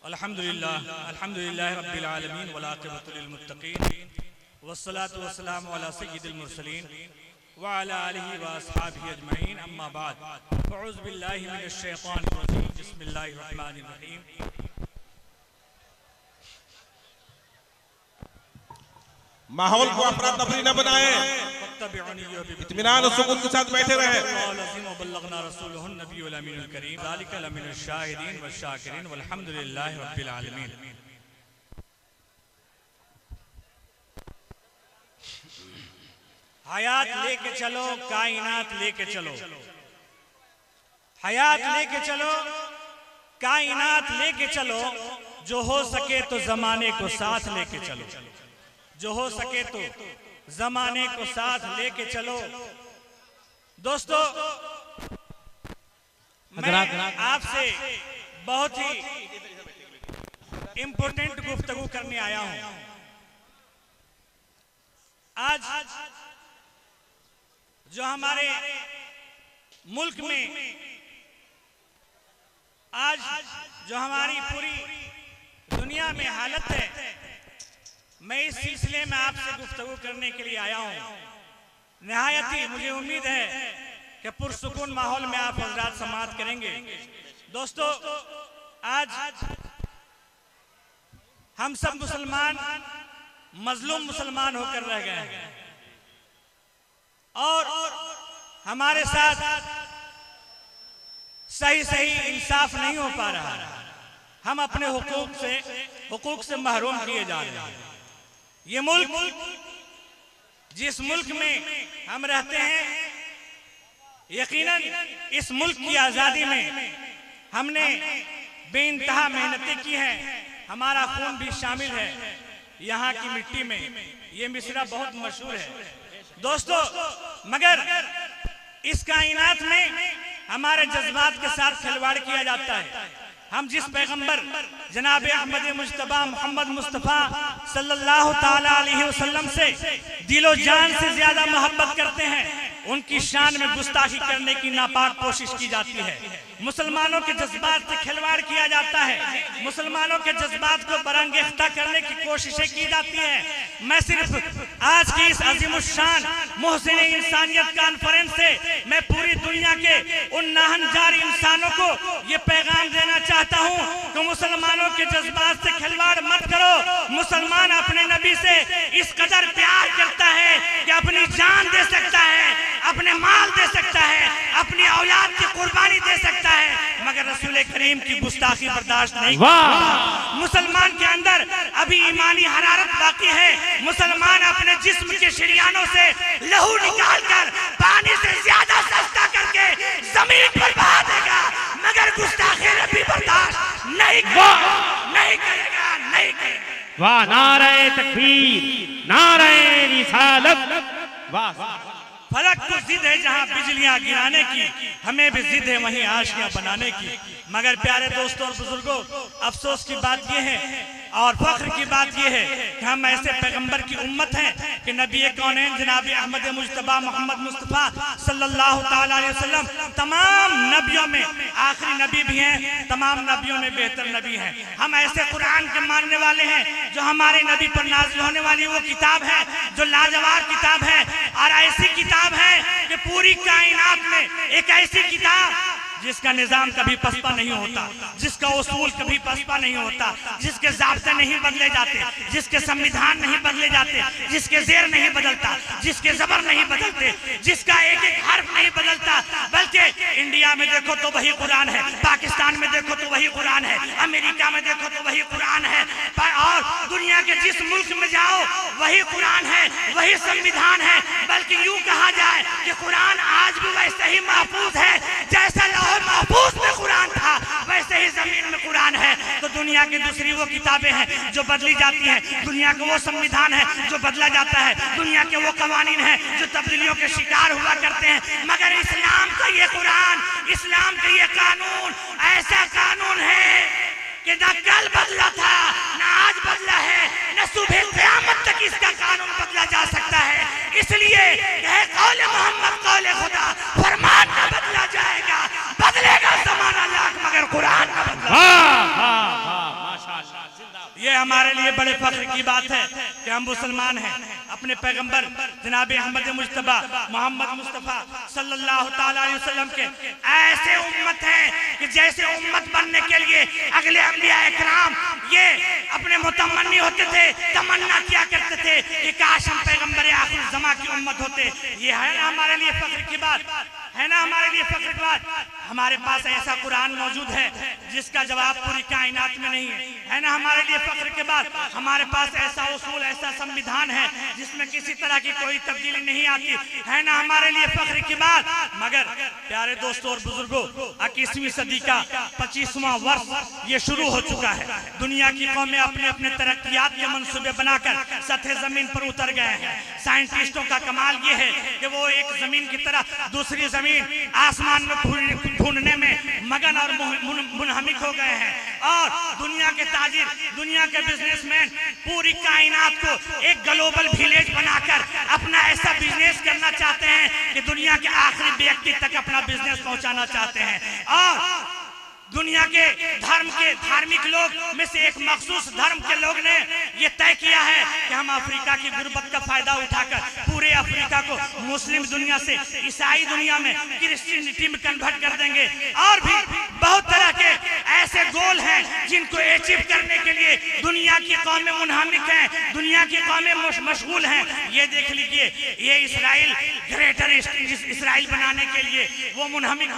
अल्हम्दुलिल्लाह रब्बिल आलमीन वल आक़िबतु लिल मुत्तक़ीन वस्सलातु वस्सलामु अला सय्यिदिल मुरसलीन व अला आलिहि व अस्हाबिहि अजमईन अम्मा बाद अऊज़ु बिल्लाहि मिनश शैतानिर रजीम बिस्मिल्लाहिर रहमानिर रहीम। माहौल को अफरा तफरी न बनाए, इत्मीनान और सुकून के साथ बैठे रहे। हयात लेके चलो, कायनात लेके चलो, हयात लेके चलो, कायनात लेके चलो, जो हो सके तो जमाने को साथ लेके चलो, जो हो सके तो जमाने को साथ लेके चलो। दोस्तों, मैं आपसे बहुत ही इंपॉर्टेंट गुफ्तगू करने आया हूं। आज जो हमारे मुल्क में, आज जो हमारी पूरी दुनिया में हालत है, मैं इस सिलसिले में आपसे गुफ्तगू करने के लिए आया हूं। निहायत ही मुझे उम्मीद है कि पुरसुकून माहौल में आप हज़रात समाअत करेंगे। दोस्तों, आज हम सब मुसलमान मजलूम मुसलमान होकर रह गए हैं और हमारे साथ सही सही इंसाफ नहीं हो पा रहा है। हम अपने हुकूक से महरूम किए जा रहे हैं। ये मुल्क, जिस मुल्क में हम रहते हैं, यकीनन इस मुल्क की आज़ादी में हमने बेइंतहा मेहनतें की हैं। हमारा खून भी शामिल है यहाँ की मिट्टी में। ये मिसरा बहुत मशहूर है दोस्तों, मगर इस कायनात में हमारे जज्बात के साथ खिलवाड़ किया जाता है। हम जिस पैगंबर जनाब अहमद मुज्तबा मोहम्मद मुस्तफ़ा सल्लल्लाहु ताला अलैहि वसल्लम से दिलो जान से ज्यादा मोहब्बत करते हैं, उनकी शान में गुस्ताखी करने की नापाक कोशिश की जाती है। मुसलमानों के जज्बात से खिलवाड़ किया जाता है, मुसलमानों के जज्बात को बरंगेख्ता करने की कोशिशें की जाती है। मैं सिर्फ आज की इस अजीमुश्शान मोहसिन इंसानियत कॉन्फ्रेंस से मैं पूरी दुनिया के उन नाहनजार इंसानों को ये पैगाम देना चाहता हूँ कि मुसलमानों के जज्बात से खिलवाड़ मत करो। मुसलमान अपने नबी से इस कदर प्यार करता है कि अपनी जान दे सकता है, अपने माल दे सकता है, अपनी औलाद की कुर्बानी दे सकता है, मगर रसूल करीम की गुस्ताखी बर्दाश्त नहीं। मुसलमान के अंदर अभी ईमानी हरारत बाकी है। मुसलमान अपने जिस्म के शरियानों से लहू निकालकर पानी से ज्यादा सस्ता करके जमीन पर बहा देगा, मगर गुस्ताखी नबी बर्दाश्त नहीं करेगा। वाह, नारे तकबीर, नारे रिसालत। वाह, फलक को जिद है जहाँ बिजलियां गिराने की, हमें भी जिद है वहीं आशियां बनाने की। मगर प्यारे दोस्तों और बुजुर्गों, अफसोस की बात यह है और फख्र की बात यह है कि हम ऐसे पैगंबर की उम्मत हैं कि नबी कौनैन जनाब अहमद मुज्तबा मोहम्मद मुस्तफ़ा सल्लल्लाहु ताला अलैहि वसल्लम तमाम नबियों में आखिरी नबी भी हैं, तमाम नबियों में बेहतर नबी हैं। हम ऐसे कुरान के मानने वाले हैं जो हमारे नबी पर नाज़िल होने वाली वो किताब है जो लाजवाब किताब है, और ऐसी किताब है कि पूरी कायनात में एक ऐसी किताब जिसका निजाम कभी पसपा नहीं होता, जिसका उसूल कभी पसपा नहीं होता, जिसके ज़ाब्ते नहीं बदले जाते, जिसके संविधान नहीं बदले जाते, जिसके ज़ेर नहीं बदलता, जिसके ज़बर नहीं बदलते, जिसका एक एक हर्फ नहीं बदलता, बल्कि इंडिया में देखो तो वही कुरान है, पाकिस्तान में देखो तो वही कुरान है, अमेरिका में देखो तो वही कुरान है, और दुनिया के जिस मुल्क में जाओ वही कुरान है, वही संविधान है। बल्कि यूं कहा जाए कि कुरान आज भी वैसे ही महफूज है जैसा महफूज में कुरान था, वैसे ही जमीन में कुरान है। तो दुनिया की दूसरी वो किताबें हैं जो बदली जाती हैं, दुनिया का वो संविधान है जो बदला जाता है, दुनिया के वो कवानीन हैं जो तब्दीलियों के शिकार हुआ करते हैं, मगर इस्लाम का ये कुरान, इस्लाम का ये कानून ऐसा कानून है कि न कल बदला था, न आज बदला है, न सुबह क़यामत तक इसका कानून बदला जा सकता है। इसलिए कौले मोहम्मद कौले खुदा, फरमान न बदला जाएगा, बदलेगा ज़माना लाख मगर कुरान न बदला। हमारे लिए बड़े फख्र की बात है कि हम मुसलमान हैं। अपने पैगंबर जनाब अहमद मुज्तबा मोहम्मद मुस्तफ़ा सल्लल्लाहु ताला अलैहि वसल्लम के ऐसे उम्मत हैं कि जैसे उम्मत बनने के लिए अगले अंबिया इकराम ये अपने मुतमन्नी होते थे, तमन्ना किया करते थे कि काश हम पैगंबर आखिर ज़मा की उम्मत होते। ये है ना हमारे लिए फख्र की बात, है ना हमारे लिए फख्र की बात। हमारे पास ऐसा कुरान मौजूद है जिसका जवाब पूरी कायनात में नहीं है ना हमारे लिए फख्र के बाद। हमारे पास ऐसा उसूल, ऐसा संविधान है जिसमें किसी तरह की कोई तब्दीली नहीं आती, है ना हमारे लिए फख्र की बात। मगर प्यारे दोस्तों और बुजुर्गों, 21वीं सदी का 25वां वर्ष ये शुरू हो चुका है। दुनिया की कौमें अपने अपने तरक्कियात के मंसूबे बनाकर सतह जमीन पर उतर गए हैं। साइंटिस्टों का कमाल ये है कि वो एक जमीन की तरह दूसरी जमीन आसमान में ढूंढने में मगन और मुनहमिक हो गए हैं। और दुनिया के ताजिर, दुनिया के बिजनेसमैन पूरी कायनात को एक ग्लोबल विलेज बनाकर अपना ऐसा बिजनेस करना चाहते हैं कि दुनिया के आखिरी व्यक्ति तक अपना बिजनेस पहुंचाना चाहते हैं। और दुनिया के धर्म के धार्मिक लोग में से एक मखसूस धर्म के लोग ने यह तय किया है कि हम अफ्रीका की गुर्बत का फायदा उठाकर पूरे अफ्रीका को मुस्लिम दुनिया से ईसाई दुनिया में क्रिश्चियनिटी में कन्वर्ट कर देंगे। और भी बहुत तरह के ऐसे गोल हैं जिनको अचीव करने के लिए दुनिया की कौमें मुनहमिक हैं, दुनिया की कौमें मशगूल हैं। ये देख लीजिए, ये इसराइल ग्रेटर इसराइल बनाने के लिए वो मुनहमिक।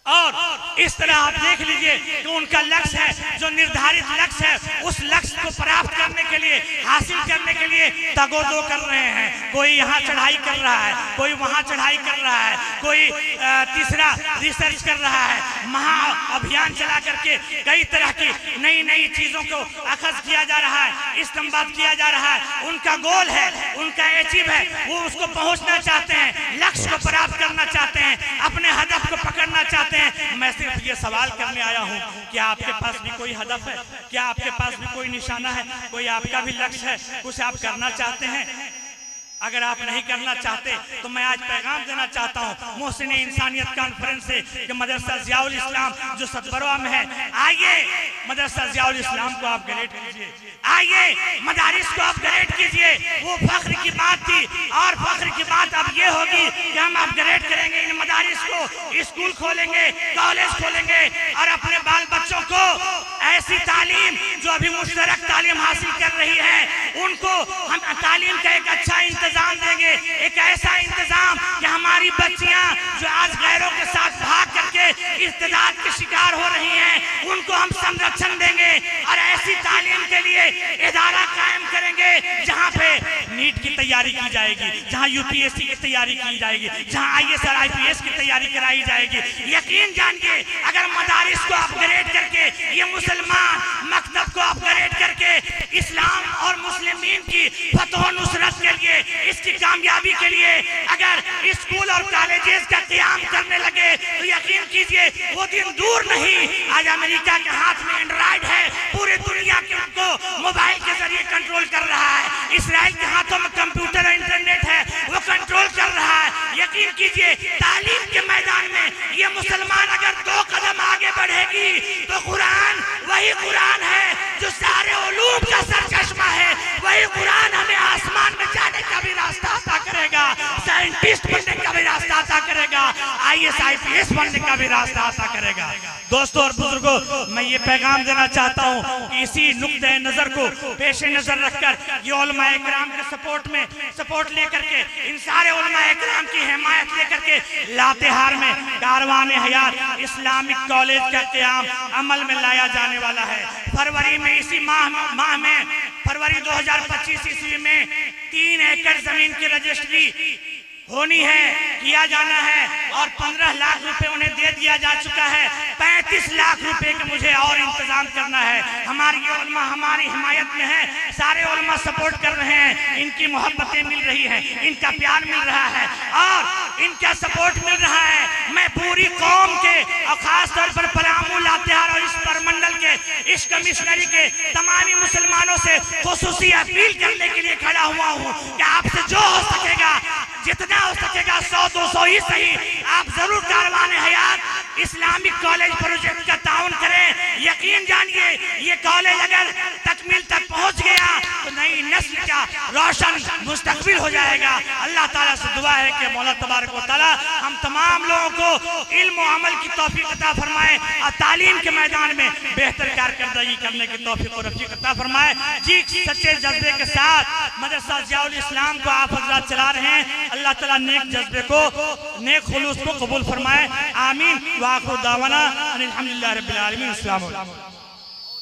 और इस तरह आप देख लीजिए कि उनका लक्ष्य है, जो निर्धारित लक्ष्य है, उस लक्ष्य को प्राप्त करने के लिए, हासिल करने के लिए तगोदो कर रहे हैं। कोई यहाँ चढ़ाई कर रहा है, कोई वहाँ चढ़ाई कर रहा है, कोई तीसरा रिसर्च कर रहा है। महा अभियान चला करके कई तरह की नई नई चीजों को अखज किया जा रहा है, इस्तेमाल किया जा रहा है। उनका गोल है, उनका अचीव है, वो उसको पहुंचना चाहते हैं, लक्ष्य को प्राप्त करना चाहते हैं, अपने हदफ को पकड़ना चाहते हैं। मैं सिर्फ ये सवाल करने आया हूँ, क्या आपके पास भी कोई हदफ है? क्या आपके पास भी कोई निशाना है? कोई आपका भी लक्ष्य है? कुछ आप करना चाहते हैं? अगर आप नहीं करना चाहते तो मैं आज पैगाम देना चाहता हूँ मोहसिन इंसानियत कॉन्फ्रेंस से कि मदरसा ज़ियाउल इस्लाम जो सतबरवा में है, आइए मदरसा ज़ियाउल इस्लाम को आप ग्रेड कीजिए, आइए मदारिस को आप ग्रेड कीजिए। वो फख्र की बात थी और फख्र की बात अब ये होगी कि हम अपग्रेड करेंगे इन मदारिस को, स्कूल खोलेंगे, कॉलेज खोलेंगे और अपने बाल बच्चों को ऐसी तालीम जो अभी मुश्तरक तालीम हासिल कर रही है उनको हम तालीम का एक अच्छा इंतजाम देंगे। एक ऐसा इंतजाम कि हमारी बच्चियां जो आज गैरों के साथ भाग करके इर्तिदाद के शिकार हो रही हैं उनको हम संरक्षण देंगे और ऐसी तालीम के लिए इदारा कायम करेंगे जहां पे नीट की तैयारी की जाएगी, जहां यूपीएससी की तैयारी की जाएगी, जहां आईएएस और आईपीएस की तैयारी कराई जाएगी। यकीन जानिए अगर मदारिस को अपग्रेड करके, ये मुसलमान मकतब को अपग्रेड करके इस्लाम और मुस्लिमीन की फतह नुसरत के लिए, इसकी कामयाबी के लिए अगर स्कूल और कॉलेजेस का क़याम करने लगे तो यकीन कीजिए वो दिन दूर नहीं। आज अमेरिका के हाथ में एंड्रॉइड है, पूरी दुनिया के उनको मोबाइल के जरिए कंट्रोल कर रहा है। इसराइल के हाथों में कंप्यूटर और इंटरनेट है, वो कंट्रोल कर रहा है। यकीन कीजिए तालीम के मैदान में ये मुसलमान अगर 2 कदम आगे बढ़ेगी तो कुरान वही कुरान है जो सारे उलूम का सरचश्मा है, वही कुरान हमें आसमान में जाने का भी रास्ता अता करेगा, साइंटिस्ट बनने का भी रास्ता अता करेगा, आईएएस आईपीएस बनने का भी रास्ता अता करेगा। दोस्तों और बुजुर्गों, मैं ये पैगाम देना चाहता हूँ कि इसी नुक्ते नजर को पेश नजर रखकर ये उलमा इकराम के सपोर्ट लेकर के, इन सारे उलमा इकराम की हिमायत लेकर के लातेहार में कारवान हयात इस्लामिक कॉलेज का क़याम अमल में लाया जाने वाला है। फरवरी में, इसी माह में फरवरी 2025 ईस्वी में 3 एकड़ जमीन की रजिस्ट्री होनी है, किया जाना है और 15 लाख रुपए उन्हें दे दिया जा चुका है। 35 लाख रुपए का मुझे और इंतजाम करना है। हमारी उलमा हमारी हिमायत में है, सारे उलमा सपोर्ट कर रहे हैं, इनकी मोहब्बतें मिल रही हैं, इनका प्यार मिल रहा है और इनका सपोर्ट मिल रहा है। मैं पूरी कौम के और खास तौर पर पलामू, लातेहार और इस परमंडल के, इस कमिश्नरी के तमाम मुसलमानों से खुसूसी अपील करने के लिए खड़ा हुआ हूँ कि आपसे जो हो सकेगा जितना हो सकेगा 100-200 ही सही आप जरूर कारवान हयात इस्लामिक कॉलेज प्रोजेक्ट का ताउन करें। यकीन जानिए ये कॉलेज अगर तकमील तक पहुंच गया तो नई नस्ल का रोशन मुस्तकबिल हो जाएगा। अल्लाह ताला से दुआ है कि मौला तबारक व तआला हम तमाम लोगों को इल्म और अमल की तौफीक अता फरमाए और तालीम के मैदान में बेहतर कारकर्दगी करने की तौफीक और रफ़ीक अता फरमाए। जी सच्चे जज्बे के साथ मदरसा ज़ियाउल इस्लाम को आप हज़रात चला रहे हैं। अल्लाह ताला नेक जज्बे को नेक खुलूस को कबूल फरमाए। आमीन। व आखिर दावाना अनिल हम्दुलिल्लाहि रब्बिल आलमीन। अस्सलामु अलैकुम।